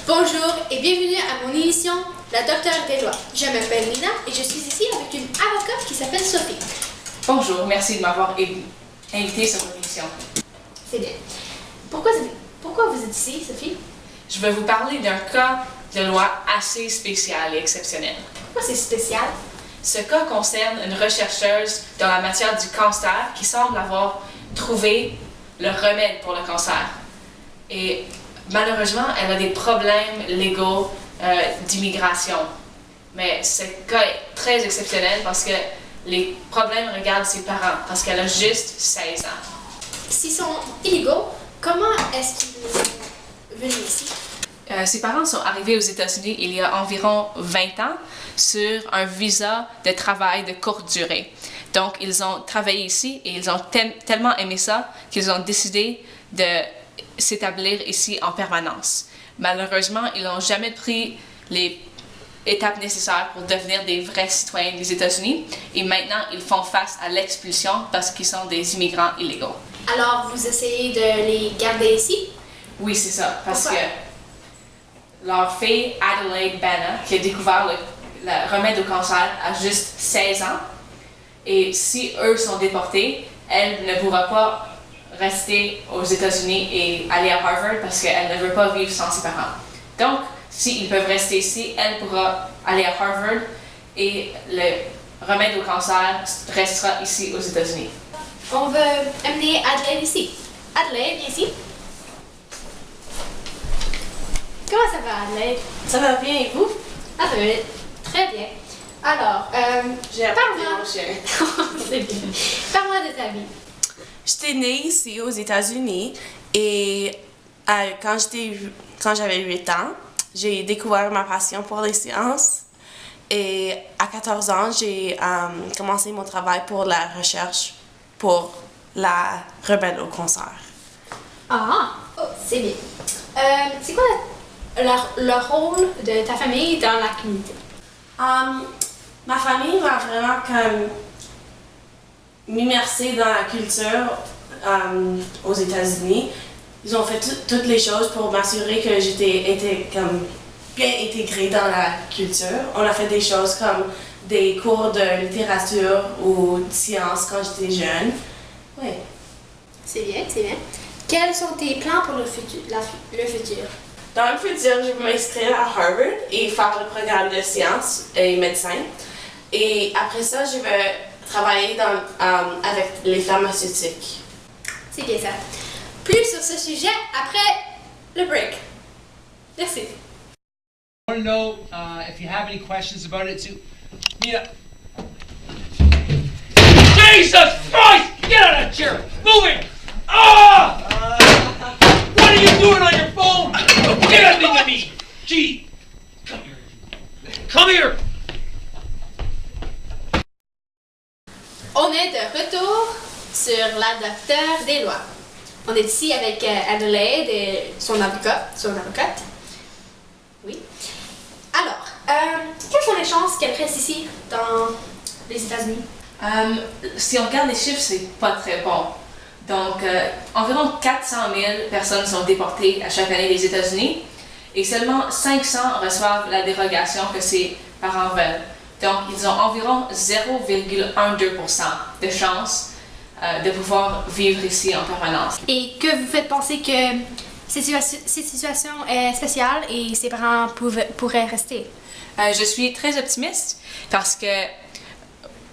Bonjour et bienvenue à mon émission La Docteure des lois. Je m'appelle Nina et je suis ici avec une avocate qui s'appelle Sophie. Bonjour, merci de m'avoir invité sur votre émission. C'est bien. Pourquoi vous êtes ici, Sophie? Je vais vous parler d'un cas de loi assez spécial et exceptionnel. Pourquoi c'est spécial? Ce cas concerne une rechercheuse dans la matière du cancer qui semble avoir trouvé le remède pour le cancer. Et malheureusement, elle a des problèmes légaux d'immigration. Mais ce cas est très exceptionnel parce que les problèmes regardent ses parents, parce qu'elle a juste 16 ans. S'ils sont illégaux, comment est-ce qu'ils sont venus ici? Ses parents sont arrivés aux États-Unis il y a environ 20 ans sur un visa de travail de courte durée. Donc, ils ont travaillé ici et ils ont tellement aimé ça qu'ils ont décidé de s'établir ici en permanence. Malheureusement, ils n'ont jamais pris les étapes nécessaires pour devenir des vrais citoyens des États-Unis et maintenant, ils font face à l'expulsion parce qu'ils sont des immigrants illégaux. Alors, vous essayez de les garder ici? Oui, c'est ça, parce Pourquoi? que leur fille, Adelaide Banner, qui a découvert le remède au cancer à juste 16 ans, et si eux sont déportés, elle ne pourra pas rester aux États-Unis et aller à Harvard parce qu'elle ne veut pas vivre sans ses parents. Donc, s'ils peuvent rester ici, elle pourra aller à Harvard et le remède au cancer restera ici aux États-Unis. On veut amener Adelaide ici. Adelaide, viens ici. Comment ça va, Adelaide? Ça va bien et vous? Ah, ça va très bien. Alors, J'ai appris mon chien. c'est bien. Parle-moi de ta vie. J'étais née ici aux États-Unis et quand j'avais 8 ans, j'ai découvert ma passion pour les sciences. Et à 14 ans, j'ai commencé mon travail pour la recherche pour la remède au cancer. Ah, oh, c'est bien. C'est quoi le rôle de ta famille dans la communauté? Ma famille m'a vraiment comme m'immerser dans la culture aux États-Unis. Ils ont fait toutes les choses pour m'assurer que j'étais comme bien intégrée dans la culture. On a fait des choses comme des cours de littérature ou de sciences quand j'étais jeune. Oui. C'est bien, c'est bien. Quels sont tes plans pour le futur? Dans le futur, je vais m'inscrire à Harvard et faire le programme de sciences et médecin. Et après ça, je vais travailler avec les pharmaceutiques. C'est bien ça. Plus sur ce sujet après le break. Merci. I want to know if you have any questions about it too. Nina. Jesus Christ! Get out of that chair! Move it! Ah! What are you doing on your phone? Get out of me! Gee! Come here. Come here! On est de retour sur la Docteure des lois. On est ici avec Adelaide et son avocate. Oui. Alors, quelles sont les chances qu'elle reste ici dans les États-Unis? Si on regarde les chiffres, c'est pas très bon. Donc, environ 400 000 personnes sont déportées à chaque année des États-Unis et seulement 500 reçoivent la dérogation que ses parents veulent. Donc, ils ont environ 0,12% de chance de pouvoir vivre ici en permanence. Et que vous faites penser que cette situation est spéciale et ses parents pourraient rester? Je suis très optimiste parce que,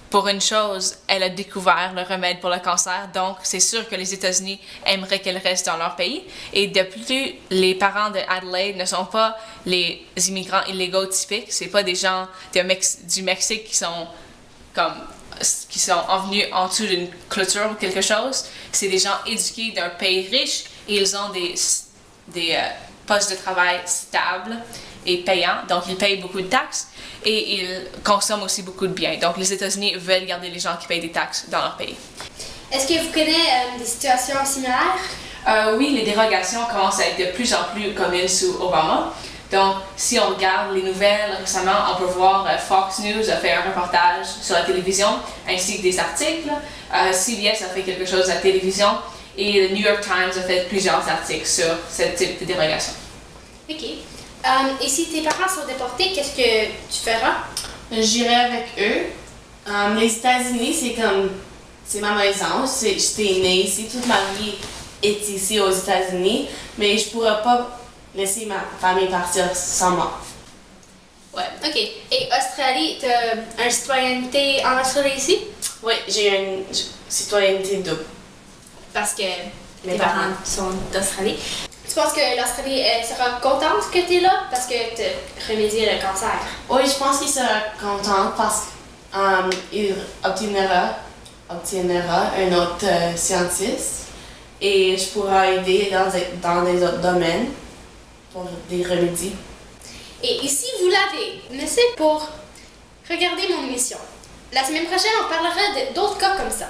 pour une chose, elle a découvert le remède pour le cancer, donc c'est sûr que les États-Unis aimeraient qu'elle reste dans leur pays. Et de plus, les parents de Adelaide ne sont pas les immigrants illégaux typiques, c'est pas des gens du Mexique qui sont venus en dessous d'une clôture ou quelque chose. C'est des gens éduqués d'un pays riche et ils ont des postes de travail stables et payants, donc ils payent beaucoup de taxes et ils consomment aussi beaucoup de biens. Donc les États-Unis veulent garder les gens qui payent des taxes dans leur pays. Est-ce que vous connaissez des situations similaires? Oui, les dérogations commencent à être de plus en plus communes sous Obama. Donc, si on regarde les nouvelles récemment, on peut voir Fox News a fait un reportage sur la télévision ainsi que des articles. CBS a fait quelque chose à la télévision et le New York Times a fait plusieurs articles sur ce type de dérogation. Ok. Et si tes parents sont déportés, qu'est-ce que tu feras? J'irai avec eux. Les États-Unis, c'est ma maison. J'étais née ici, toute ma vie est ici aux États-Unis, mais je pourrais pas laisser ma famille partir sans moi. Ouais, ok. Et Australie, t'as une citoyenneté en Australie ici? Oui, j'ai une citoyenneté double. Parce que Mes tes parents sont d'Australie. Tu penses que l'Australie elle sera contente que tu es là parce que tu as remédié le cancer? Oui, je pense qu'il sera content parce qu'il obtiendra un autre scientiste et je pourrai aider dans des autres domaines pour des remédies. Et ici, vous l'avez. Merci pour regarder mon émission. La semaine prochaine, on parlera d'autres cas comme ça.